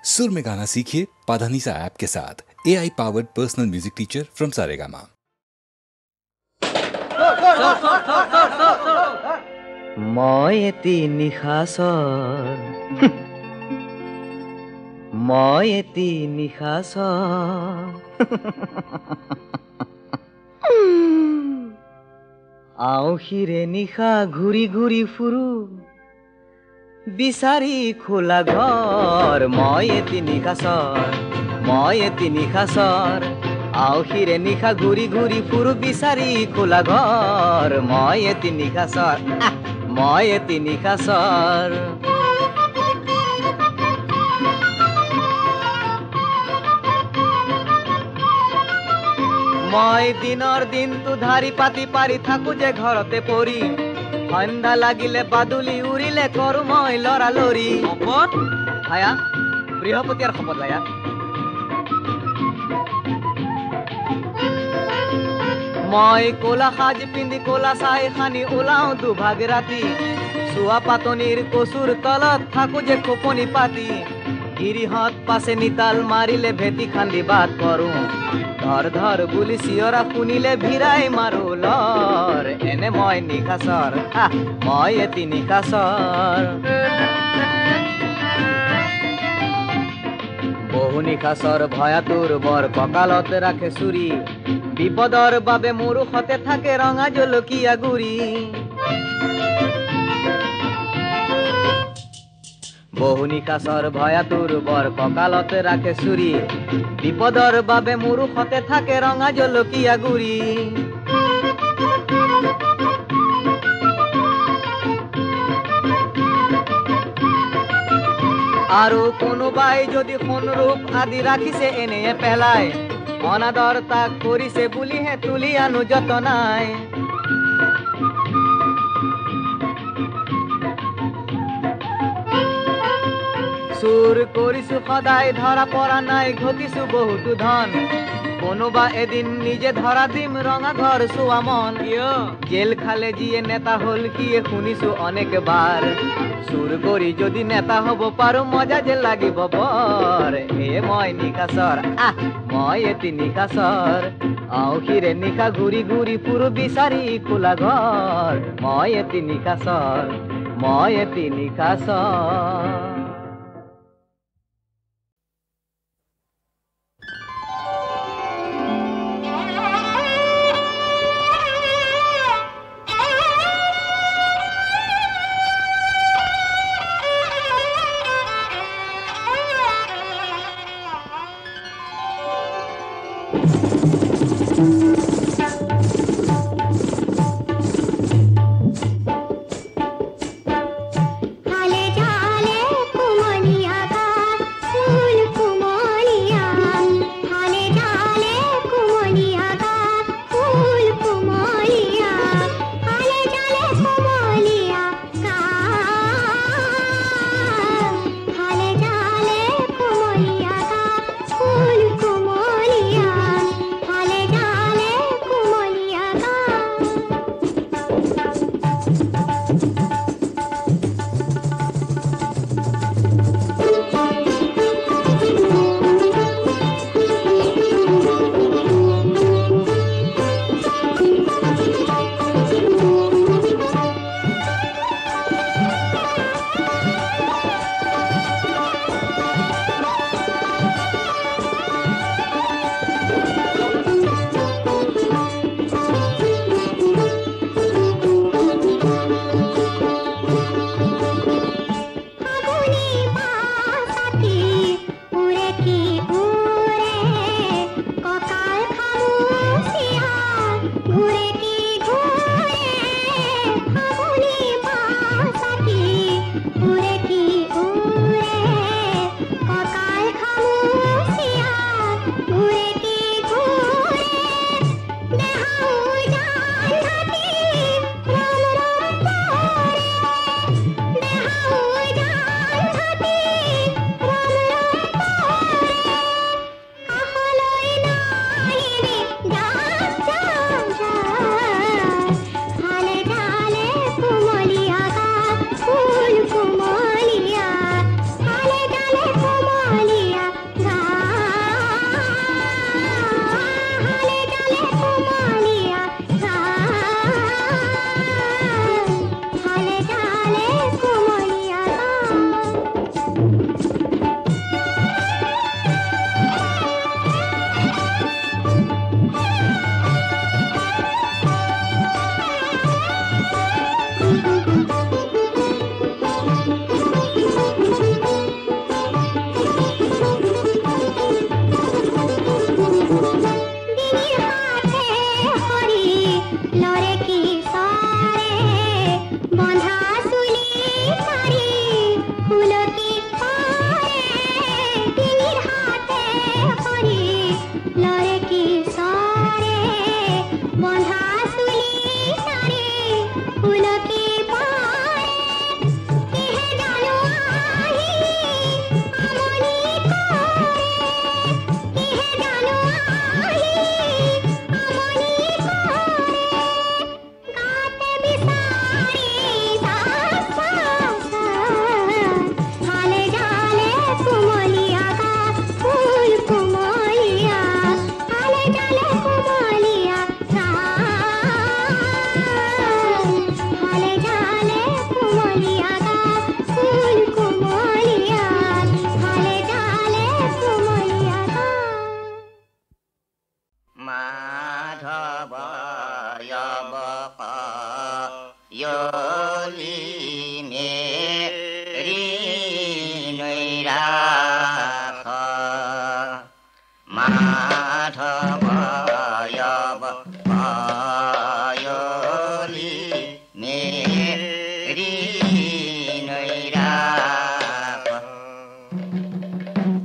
सुर में गाना सीखिए पाधानीसा ऐप के साथ। AI powered personal music teacher from Saregama. মই এটি নিশাচৰ মই এটি নিশাচৰ আউসিৰে নিশা ঘূৰি ঘূৰি ফুৰু বিচাৰি খোলা ঘৰ মই এটি নিশাচৰ আউসিৰে নিশা ঘূৰি ঘূৰি ফুৰু বিচাৰি খোলা ঘৰ মই এটি নিশাচৰ মই দিনৰ দিনটো ধাৰি পাতি পাৰি থাকো যে ঘৰতে পৰি সন্ধ্যা লাগিলে বাদুলি উৰিলে কৰো মই লৰালৰি শপত ভায়া বৃহস্পতিৰ শপত ভায়া মই কোলা সাজ পিন্ধি কোলা চাই খানি ওলাও দুভাগ ৰাতি চোৱা পাতনিৰ কচুৰ তলত থাকো যে খোপনি পাতি গিৰিহঁত পাছে নিতাল মাৰিলে ভেটি খান্দি বাট কৰো ধৰ ধৰ বুলি চিঞৰা শুনিলে ভিৰাই মাৰো লৰ এনে মই নিশাচৰ মই এটি নিশাচৰ বহু নিশাচৰ ভয়াতুৰ বৰ কঁকালত ৰাখে চুৰি বিপদৰ বাবে মোৰো সতে থাকে ৰঙা জলকীয়া গুৰি বহু নিশাচৰ ভয়াতুৰ বৰ কঁকালত ৰাখে চুৰি বিপদৰ বাবে মোৰো সতে থাকে ৰঙা জলকীয়া গুৰি আৰু কোনোবাই যদি সোণ ৰূপ আদি ৰাখিছে এনেয়ে পেলাই অনাদৰ তাক কৰিছে বুলিহে তুলি আনো যতনাই চুৰ কৰিছো সদায় ধৰা পৰা নাই ঘটিছো বহুতো ধন কোনোবা এদিন নিজে ধৰা দিম ৰঙা ঘৰ চোৱা মন জেল খালে যিয়ে নেতা হল কিয়ে শুনিছো অনেকবাৰ চুৰ কৰি যদি নেতা হব পাৰো মজা যে লাগিব বৰ এ মই নিশাচৰ মই এটি নিশাচৰ আউসিৰে নিশা ঘূৰি ঘূৰি ফুৰু বিচাৰি খোলা ঘৰ মই এটি নিশাচৰ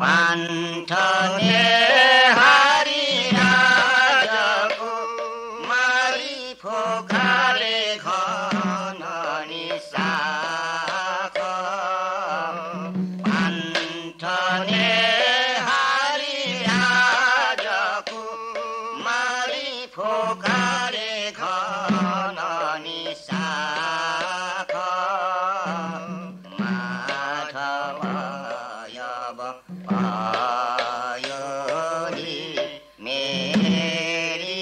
পান্থনে হাৰি ৰাজকো মাৰি ফোকাৰে ঘন নিশাখ পান্থনে হাৰি ৰাজকো মাৰি ফোকাৰে ঘন নিশাখ মাধৱয়ব পায়লি মেৰি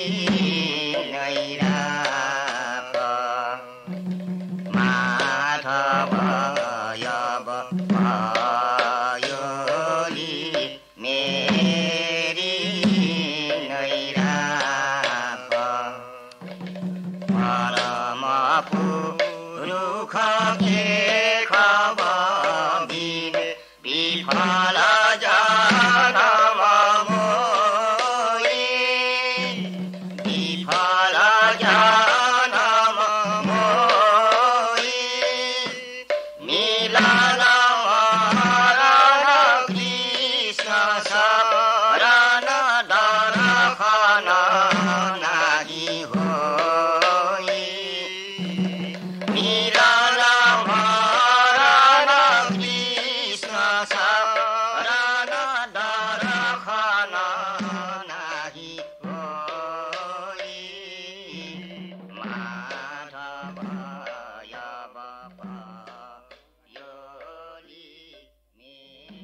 নৈৰাখ মাধৱয়ব পায়লি মেৰি নৈৰাখ পৰম পুৰুষ কেশৱ বিন বিফল জনম মোৰি বিফল জনম মোৰি মিলন মৰণ কৃষ্ণ শৰণ দৰ্শন নাহি হৈ মিলন মৰণ কৃষ্ণ শৰণ দৰ্শন নাহি হৈ মাধৱয়ব পায়লি মেৰি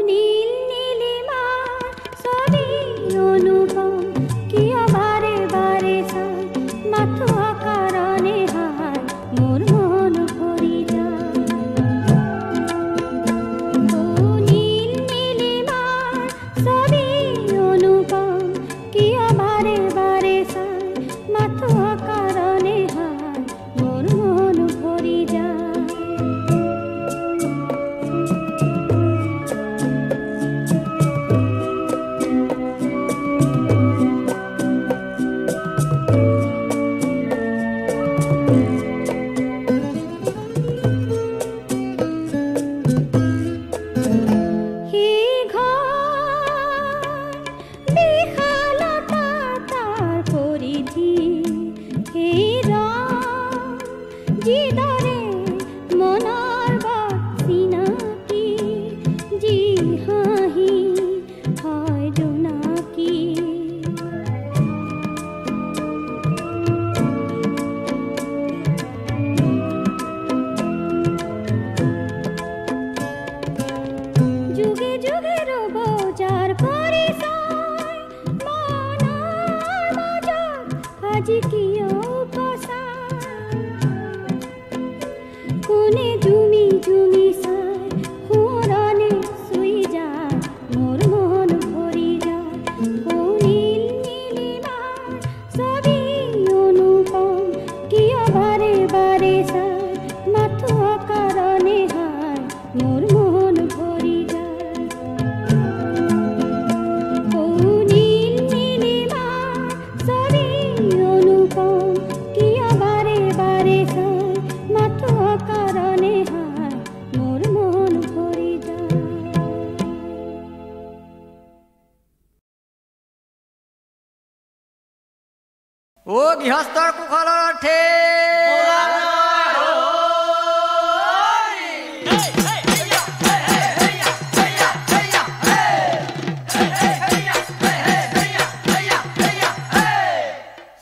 নীল নীলিমা ছবি অনুপম কিয় বাৰে বাৰে চাই মাথো কাৰণে হায় মোৰ মন ভৰি যায় নীল নীলিমা ছবি অনুপম কিয় বাৰে বাৰে চাই মাথো কাৰণে হায় মোৰ মন ভৰি যায় সেই ঘৰ বিশালতা তাৰ পৰিধি সেই ৰং যিদৰে মনৰ বৰ চিনাকি যি হাঁহি হয় জোনাকী যুগে যুগে ৰব যাৰ পৰিচয় মনৰ মাজত আজি কিয় পচাই কোনে জুমি জুমি চাই সোঁৱৰণে চুই যায় মোৰ মন ভৰি যায় নীল নীলিমাৰ ছবি অনুপম কিয় বাৰে বাৰে চাই মাথো কাৰণে হায় মোৰ মন ভৰি যায় নীল নীলিমাৰ ছবি অনুপম কিয় বাৰে বাৰে চাই মাথো কাৰণে হায় মোৰ মন ভৰি যায় ও গৃহস্থৰ কুশলৰ অৰ্থে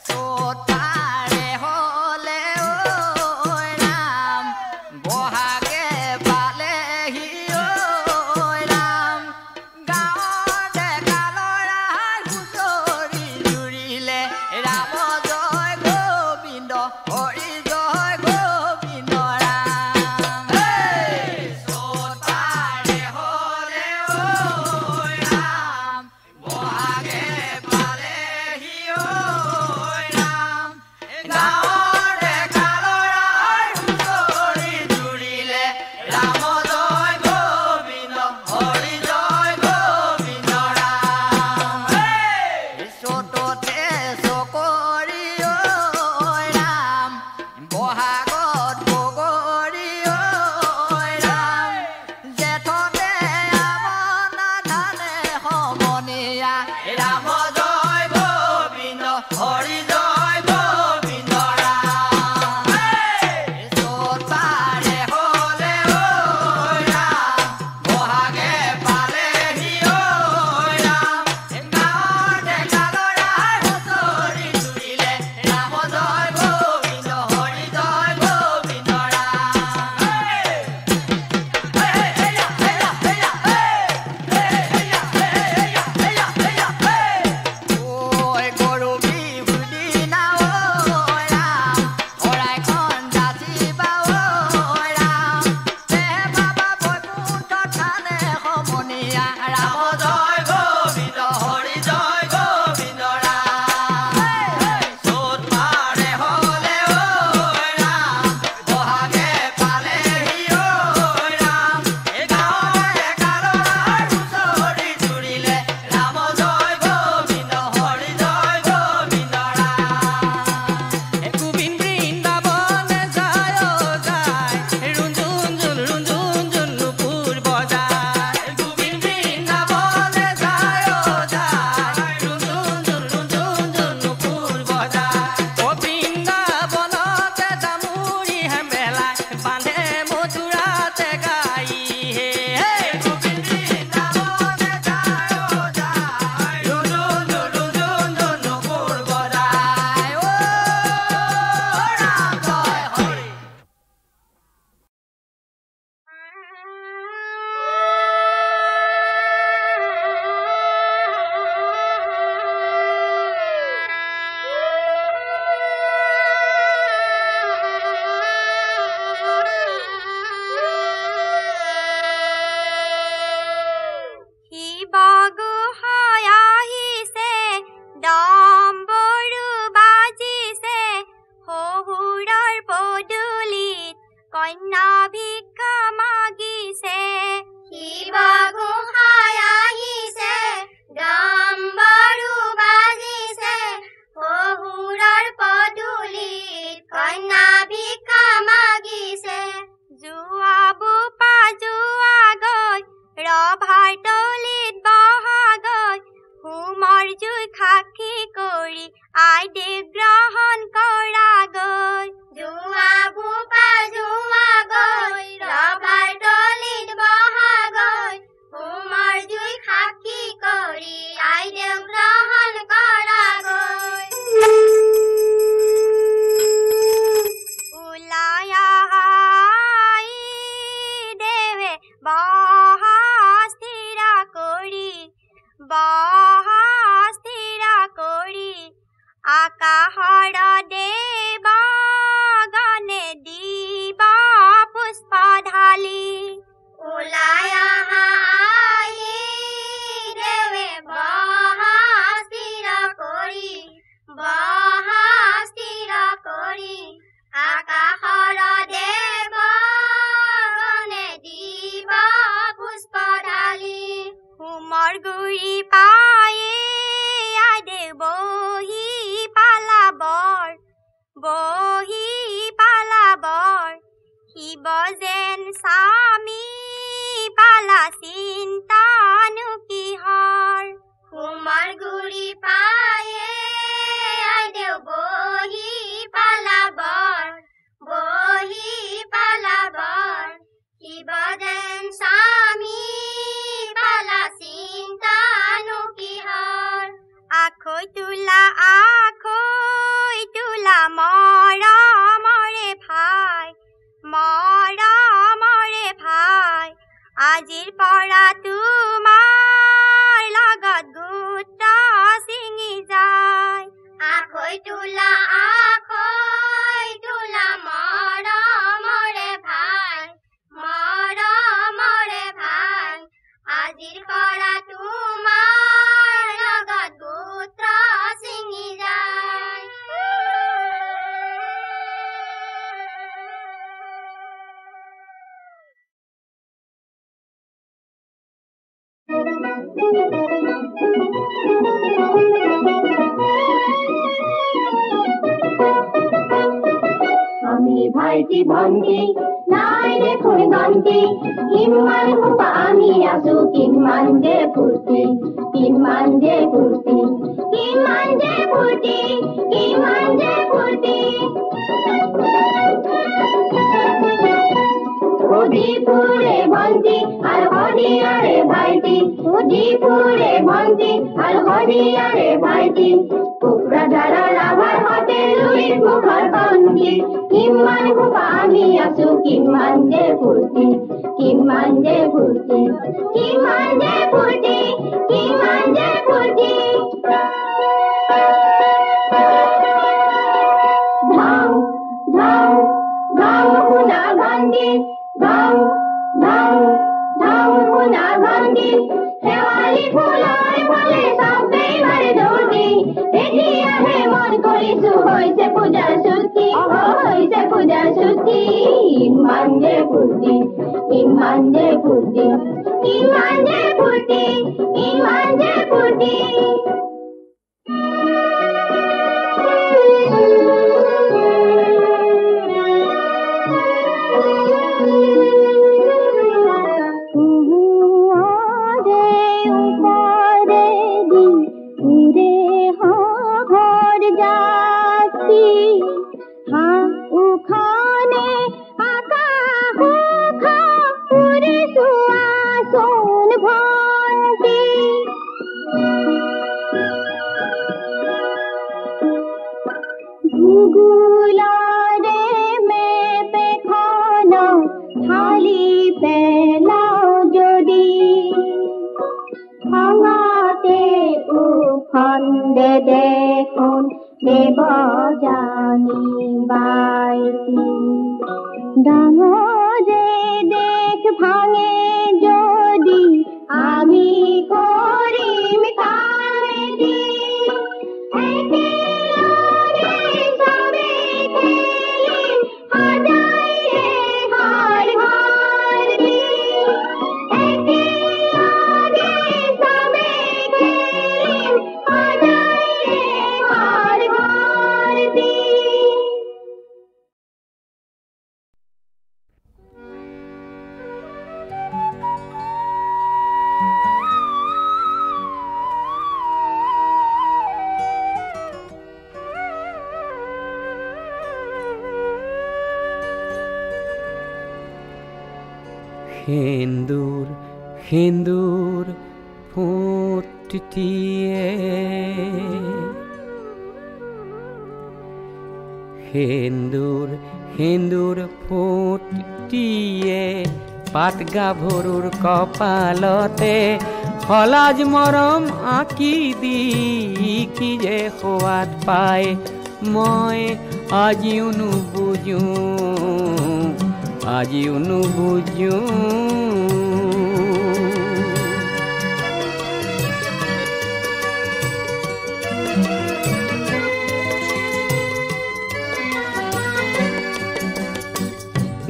সোতাৰে হলে ঐ ৰাম বহাগে পালেহি ঐ ৰাম গাঁৱৰ ডেকা ল'ৰা হুঁচৰি জুৰিলে ৰাম জয় গোবিন্দ হৰি জয় জয় গোবিন্দ হৰি জয় গোবিন্দ ৰাম চোৰ পাৰে হলে ও ৰাম বহাগে পালে ও ৰাম গাঁৱে কালৰাৰ হুঁচৰি জুৰিলে ৰাম জয় গোবিন্দ হৰি জয় গোবিন্দ ৰাম গোবিন্দ বৃন্দাবনে যায় যায় ৰুঞ্জুন জুন নুপুৰ বজায় গোবিন্দ বৃন্দাবনে যায় যায় ৰুঞ্জুন জুন নুপুৰ বজায় ও বৃন্দাবনতে দামুৰি হেম্বেলাই বান্ধে মথুৰাতে গাই হে গোবিন্দ বৃন্দাবনে যায় যায় ৰুঞ্জুন নুপুৰ বজায় ও ৰাম জয় হৰি শিৱগোসাঁই আহিছে ডম্বৰু বাজিছে শহুৰৰ পদূলিত কন্যা ভিক্ষা মাগিছে শিৱগোসাঁই আহিছে ডম্বৰু বাজিছে শহুৰৰ পদূলিত কন্যা ভিক্ষা মাগিছে যোৱা বোপা যোৱা গৈ ৰভাৰ তলিত বহাগৈ হোমৰ জুই সাক্ষী কৰি আইদেউ গ্ৰহণ কৰাগৈ যোৱা বোপা যোৱা গৈ ৰভাৰ তলিত বহাগৈ হোমৰ জুই সাক্ষী কৰি আইদেউ গ্ৰহণ কৰাগৈ ওলাই আহাই দেৱে বহা স্থিৰা কৰি আকাশৰ দেৱ গণে দিব পুষ্প ঢালি ওলাই আহাই দেৱে বহা স্থিৰ কৰি আকাশৰ দেৱ গণে দিব পুষ্প ঢালি হোমৰ গুৰি পায়ে আইদেউ বহি পালাবৰ শিৱ যেন স্বামী পালা চিন্তানো কিহৰ হোমৰ গুৰি পায়ে আইদেউ বহি পালাবৰ শিৱ যেন স্বামী পালা চিন্তানো কিহৰ আখৈ তোলা মৰমৰে ভাই আজিৰ পৰা তোমাৰ লগত গোট ছিঙি যায় আখৈ তোলা মৰমৰে ভাই আজিৰ পৰা তোমাৰ লগত গোট ছিঙি যায় আমি ভাইটি ভণ্টি নাই দেখোন গন্তি কিমান সোপা আমি আছো কিমান যে ফূৰ্তি সুধিপুৰে ভণ্টি আৰু সদিয়াৰে ভাইটি কুকুৰাঝাৰৰ ৰাভাৰ সতে লুইৰ মুখৰ বন্তি কিমান সোপা আমি আছো কিমান যে ফূৰ্তি ধাও শুনা ভান্দি শেৱালি কৰিছো হৈছে পূজাৰ ছুটি হৈছে পূজাৰ ছুটি ইমান যে ফূৰ্তি ইমান যে ফূৰ্তি ইমান যে ফূৰ্তি ইমান যে ফূৰ্তি Hendur, hendur, fottie. Hendur, hendur, fottie. পাত গাভৰুৰ কপালতে হলাজ মৰম আঁকি দি কি যে সোৱাদ পায় মই আজিও নুবুজো আজিও নুবুজো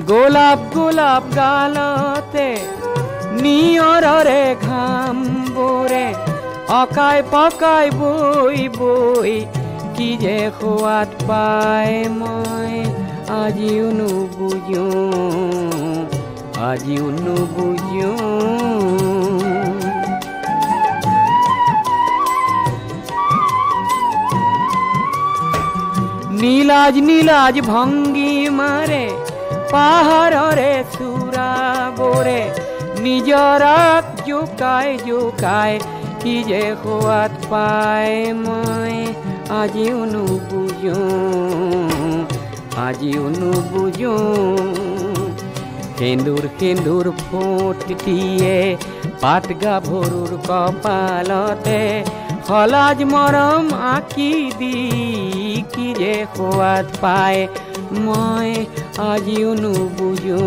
গোলাপ গোলাপ গালতে নিয়ৰৰে ঘাম বোৰে অকাই পকাই বৈ বৈ কি যে সোৱাদ পায় মই আজিও নুবুজো আজিও নুবুজো নীলাজ নীলাজ ভংগী মাৰে পাহাৰৰে চূড়া বোৰে নিজৰাক জোকাই জোকাই কি যে সোৱাদ পায় মই আজিও নুবুজো আজিও নুবুজো সেন্দুৰ সেন্দুৰ ফোঁটটিয়ে পাত গাভৰুৰ কপালতে হলাজ মৰম আঁকি দি কি যে সোৱাদ পায় মই আজিও নুবুজো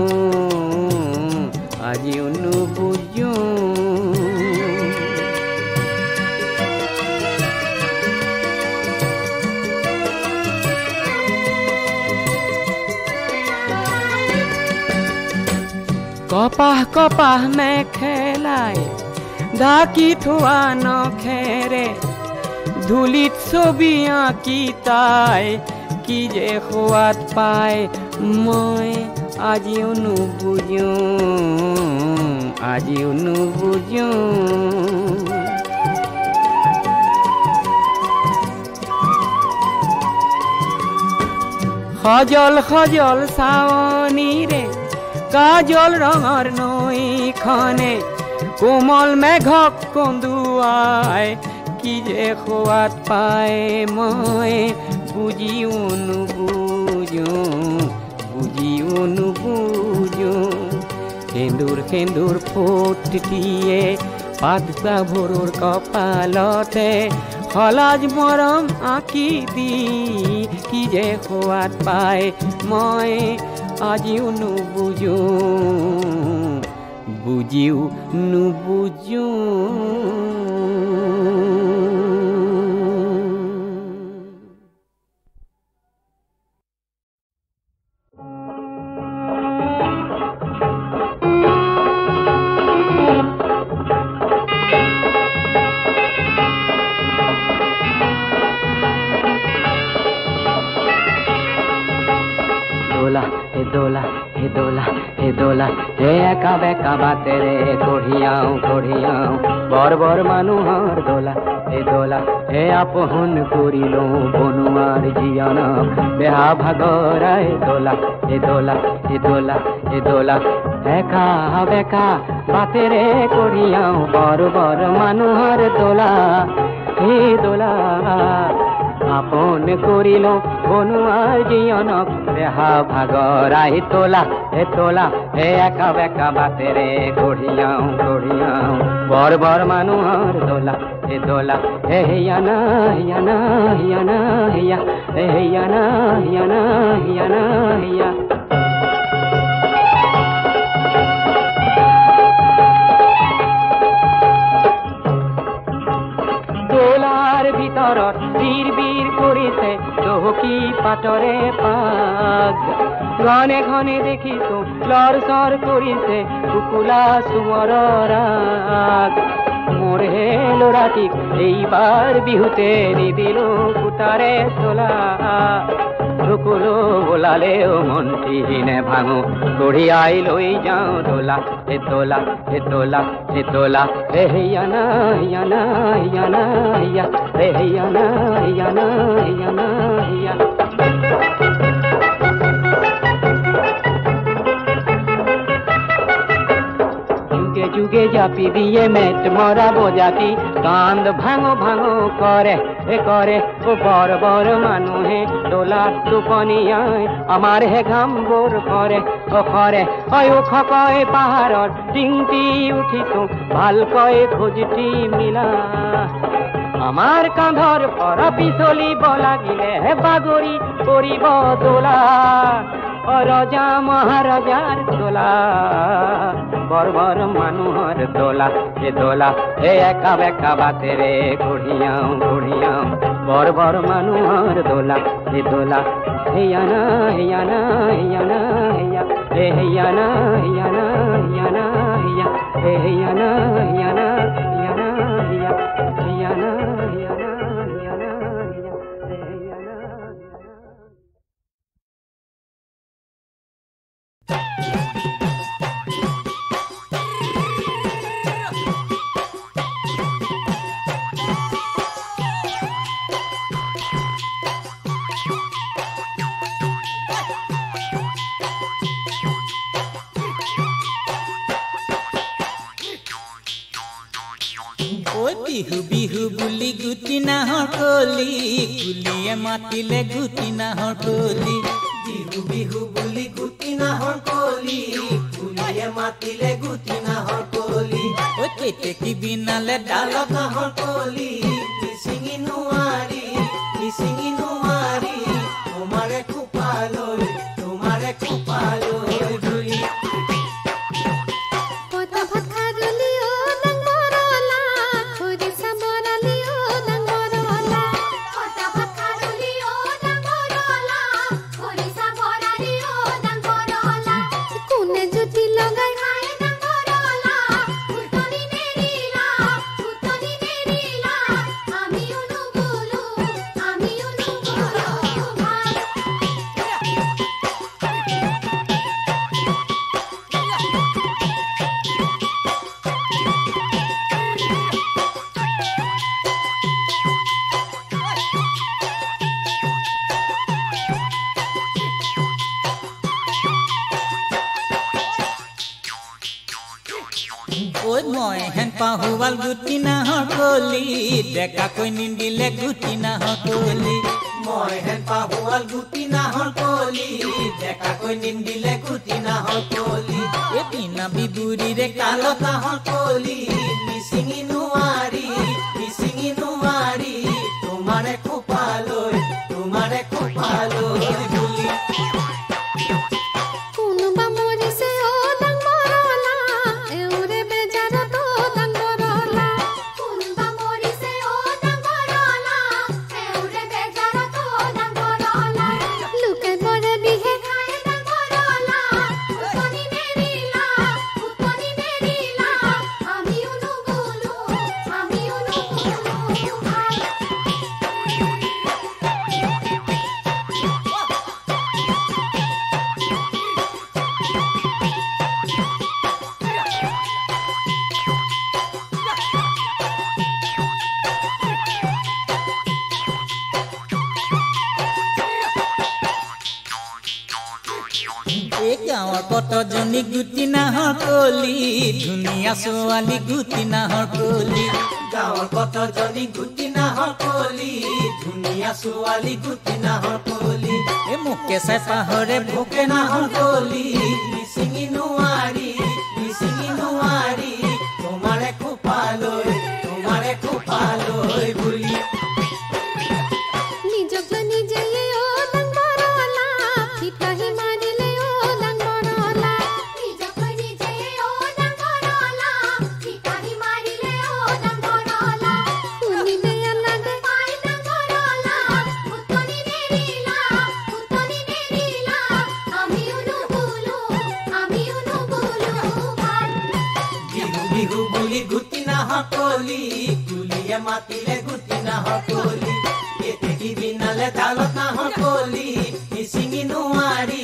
আজিও নুবুজো কপাহ কপাহ মেখেলাই ঢাকি থোৱা নখেৰে ধূলিত ছবি আঁকি তাই কি যে সোৱাদ পায় মই আজিও নুবুজো আজিও নুবুজো সজল সজল চাৱনীৰে কাজল ৰঙৰ নৈখনে কোমল মেঘক কন্দুৱাই কি যে সোৱাদ পায় মই বুজিও নুবুজো বুজিও নুবুজো সেন্দুৰ সেন্দুৰ ফোঁটটিয়ে পাত গাভৰুৰ কপালতে হলাজ মৰম আঁকি দি কি যে সোৱাদ পায় মই আজিও নুবুজো বুজিও নুবুজো দোলা হে একা বেকা বাতেৰে কঢ়িয়াও বৰ বৰ মানুহৰ দোলা হে আপোন কৰিলো বনুৱাৰ জীয়নক বেহা ভাগৰাই দোলা একা বেকা বাতেৰে কঢ়িয়াও বৰ বৰ মানুহৰ দোলা হে দোলা আপোন কৰিলো বনুৱাৰ জীয়নক বেহা ভাগৰাই তোলা হে একা বেকা বাতেৰে কঢ়িয়াও বৰ বৰ মানুহৰ দোলা হে হিয়ানা হিয়া দোলাৰ ভিতৰত বীৰ কৰিছে চহকী পাতৰে পাগ ঘনে ঘনে দেখিছো লৰ চৰ কৰিছে কুকুলা চুমৰ ৰাগ মোৰ হে ল'ৰাটিক এইবাৰ বিহুতে নিদিলো কুটাৰে চলা ঢুকুলো বোলালেও মন্ত্ৰীহীনে ভাঙো কঢ়িয়াই লৈ যাওঁ দোলা হে হিয়ানা যুগে জাপি দিয়ে মেট মরা বজাতি কান্দ ভাঙো করে ও বড় বড় মানুহে দোলা টোপনিয়াই আমার হে ঘাম বোৰ কৰে ওখ কয় পাহাৰত টিংটি উঠিছো ভালকৈ খোজটি মিলা আমাৰ কান্ধৰ পৰা পিছলিব লাগিলে বাগৰি পৰিব দোলা ৰজা মহাৰাজাৰ দোলা বৰ বৰ মানুহৰ দোলা হে একা বেকা বাতেৰে কঢ়িয়াও বৰ বৰ মানুহৰ দোলা হিয়ানা বিহু বুলি গুটি নাহৰ কলি কুলিয়ে মাতিলে গুটি নাহৰ কলি বিহু বুলি গুটি নাহৰ কলি কুলিয়ে মাতিলে গুটি নাহৰ কলি কেতেকী বিনালে ডালত নাহৰ কলি মিচিঙি নোৱাৰি তোমাৰে খোপালৈ ধুলি মই হেন পাহুৱাল গুটি নাহৰ কলি ডেকা কৈ নিদিলে গুটি নাহৰ কলি মই হেন পাহুৱাল গুটি নাহৰ কলি ডেকা কৈ নিদিলে গুটি নাহৰ কলি এপিনা বিবুৰিৰে কালত নাহৰ কলি মিচিঙি নোৱাৰি তোমাৰে খোপালৈ ধুলি কতজনী গুটি নাহৰ কলি ধুনীয়া ছোৱালী গুটি নাহৰ কলি গাঁৱৰ কতজনী গুটি নাহৰ কলি ধুনীয়া ছোৱালী গুটি নাহৰ কলি এ মোকে চাই পাহৰে ভোকে নাহৰ কলি মিচিঙি নোৱাৰি তোমাৰে খোপালৈ বুলি নিজক নিজে ও ডাঙৰলা ফিতাহি মাৰিলে ও ডাঙৰলা নিজক নিজে ও ডাঙৰলা ফিতাহি মাৰিলে ও ডাঙৰলা শুনিলে লাগে পাই ডাঙৰলা উতনি নেৰিলা আমিও নুবুলো ভাই বিহু বুলি গুটি নাহৰ কলি কুলিয়ে মাতিলে গুটি নাহৰ কলি এতে কি বিনালে ডালত নাহৰ কলি মিচিঙি নোৱাৰি